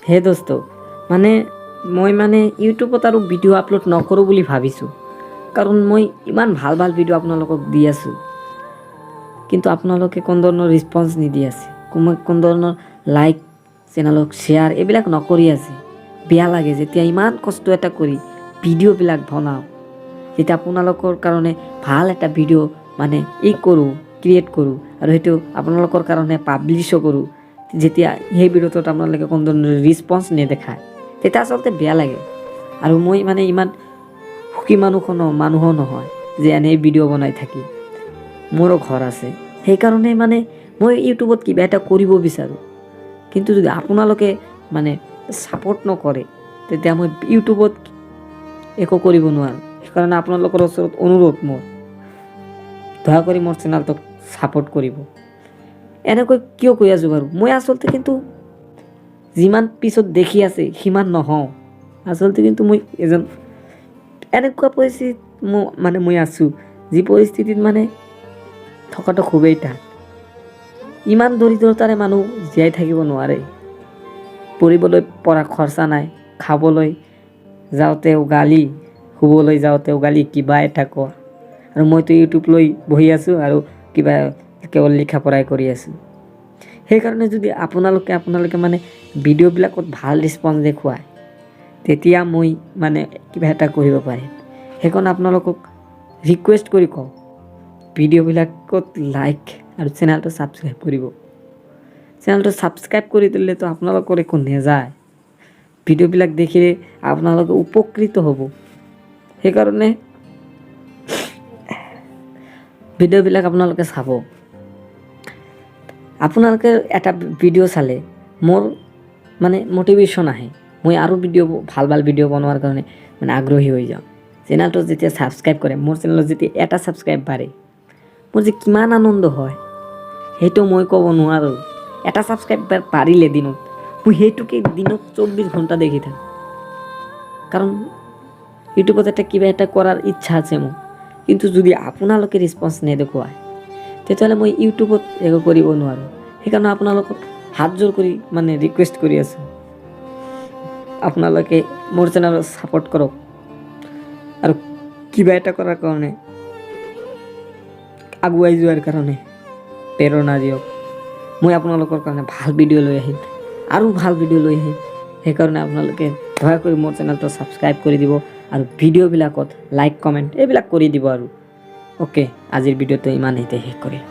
হে দোস্ত মানে মই মানে ইউটিউবত আৰু ভিডিঅ' আপলোড নকৰোঁ বুলি ভাবিছোঁ, কাৰণ মই ইমান ভাল ভাল ভিডিঅ' আপোনালোকক দি আছোঁ, কিন্তু আপোনালোকে কোন ধৰণৰ ৰেছপন্স নিদি আছে, কোন ধৰণৰ লাইক, চেনেলক শ্বেয়াৰ এইবিলাক নকৰি আছে। বেয়া লাগে যেতিয়া ইমান কষ্ট এটা কৰি ভিডিঅ'বিলাক বনাওঁ, যেতিয়া আপোনালোকৰ কাৰণে ভাল এটা ভিডিঅ' মানে কৰোঁ, ক্ৰিয়েট কৰোঁ আৰু সেইটো আপোনালোকৰ কাৰণে পাব্লিছো কৰোঁ, যেতিয়া সেই ভিডিঅ'টোত আপোনালোকে কোনো ধৰণৰ ৰেছপন্স নেদেখায় তেতিয়া আচলতে বেয়া লাগে। আৰু মই মানে ইমান সুখী মানুহো নহয় যে এনে ভিডিঅ' বনাই থাকি, মোৰো ঘৰ আছে। সেইকাৰণে মানে মই ইউটিউবত কিবা এটা কৰিব বিচাৰোঁ, কিন্তু যদি আপোনালোকে মানে ছাপোৰ্ট নকৰে তেতিয়া মই ইউটিউবত একো কৰিব নোৱাৰোঁ। সেইকাৰণে আপোনালোকৰ ওচৰত অনুৰোধ মোৰ, দয়া কৰি মোৰ চেনেলটোক ছাপোৰ্ট কৰিব। এনেকৈ কিয় কৈ আছোঁ বাৰু, মই আচলতে কিন্তু যিমান পিছত দেখি আছে সিমান নহওঁ। আচলতে কিন্তু মই এজন এনেকুৱা পৰিস্থিতিত মই আছোঁ, যি পৰিস্থিতিত মানে থকাটো খুবেই টান। ইমান দৰিদ্ৰতাৰে মানুহ জীয়াই থাকিব নোৱাৰে। পঢ়িবলৈ পৰা খৰচা নাই, খাবলৈ যাওঁতেও গালি, শুবলৈ যাওঁতেও গালি, কিবা এটা কোৱা। আৰু মইতো ইউটিউব লৈ বহি আছোঁ আৰু কিবা কেৱল লিখা পঢ়াই কৰি আছোঁ। সেইকাৰণে যদি আপোনালোকে মানে ভিডিঅ'বিলাকত ভাল ৰেছপন্স দেখুৱায়, তেতিয়া মই মানে কিবা এটা কৰিব পাৰিম। সেইকাৰণে আপোনালোকক ৰিকুৱেষ্ট কৰি কওঁ, ভিডিঅ'বিলাকত লাইক আৰু চেনেলটো ছাবস্ক্ৰাইব কৰিব। চেনেলটো ছাবস্ক্ৰাইব কৰি দিলেতো আপোনালোকৰ একো নেযায়, ভিডিঅ'বিলাক দেখিলে আপোনালোকে উপকৃত হ'ব। সেইকাৰণে ভিডিঅ'বিলাক আপোনালোকে চাব। আপোনালোকে এটা ভিডিঅ' চালে মোৰ মানে মটিভেশ্যন আহে, মই আৰু ভাল ভিডিঅ' বনোৱাৰ কাৰণে মানে আগ্ৰহী হৈ যাওঁ। চেনেলটো যেতিয়া ছাবস্ক্ৰাইব কৰে, মোৰ চেনেলত যেতিয়া এটা ছাবস্ক্ৰাইব বাঢ়ে, মোৰ যে কিমান আনন্দ হয় সেইটো মই ক'ব নোৱাৰোঁ। এটা ছাবস্ক্ৰাইবাৰ পাৰিলে দিনত, মই সেইটোকে দিনত 24 ঘণ্টা দেখি থাকোঁ, কাৰণ ইউটিউবত কিবা এটা কৰাৰ ইচ্ছা আছে মোৰ। কিন্তু যদি আপোনালোকে ৰেছপন্স নেদেখুৱায় তেতিয়াহ'লে মই ইউটিউবত একো কৰিব নোৱাৰোঁ। সেইকাৰণে আপোনালোকক হাত জোৰ কৰি মানে ৰিকুৱেষ্ট কৰি আছোঁ, আপোনালোকে মোৰ চেনেলক ছাপোৰ্ট কৰক আৰু কিবা এটা কৰাৰ কাৰণে, আগুৱাই যোৱাৰ কাৰণে প্ৰেৰণা দিয়ক। মই আপোনালোকৰ কাৰণে ভাল ভিডিঅ' লৈ আহিম, আৰু ভাল ভিডিঅ' লৈ আহিম। সেইকাৰণে আপোনালোকে দয়া কৰি মোৰ চেনেলটো ছাবস্ক্ৰাইব কৰি দিব আৰু ভিডিঅ'বিলাকত লাইক, কমেণ্ট এইবিলাক কৰি দিব আৰু। অ'কে, আজিৰ ভিডিঅ'টো ইমানেইতে শেষ কৰিম।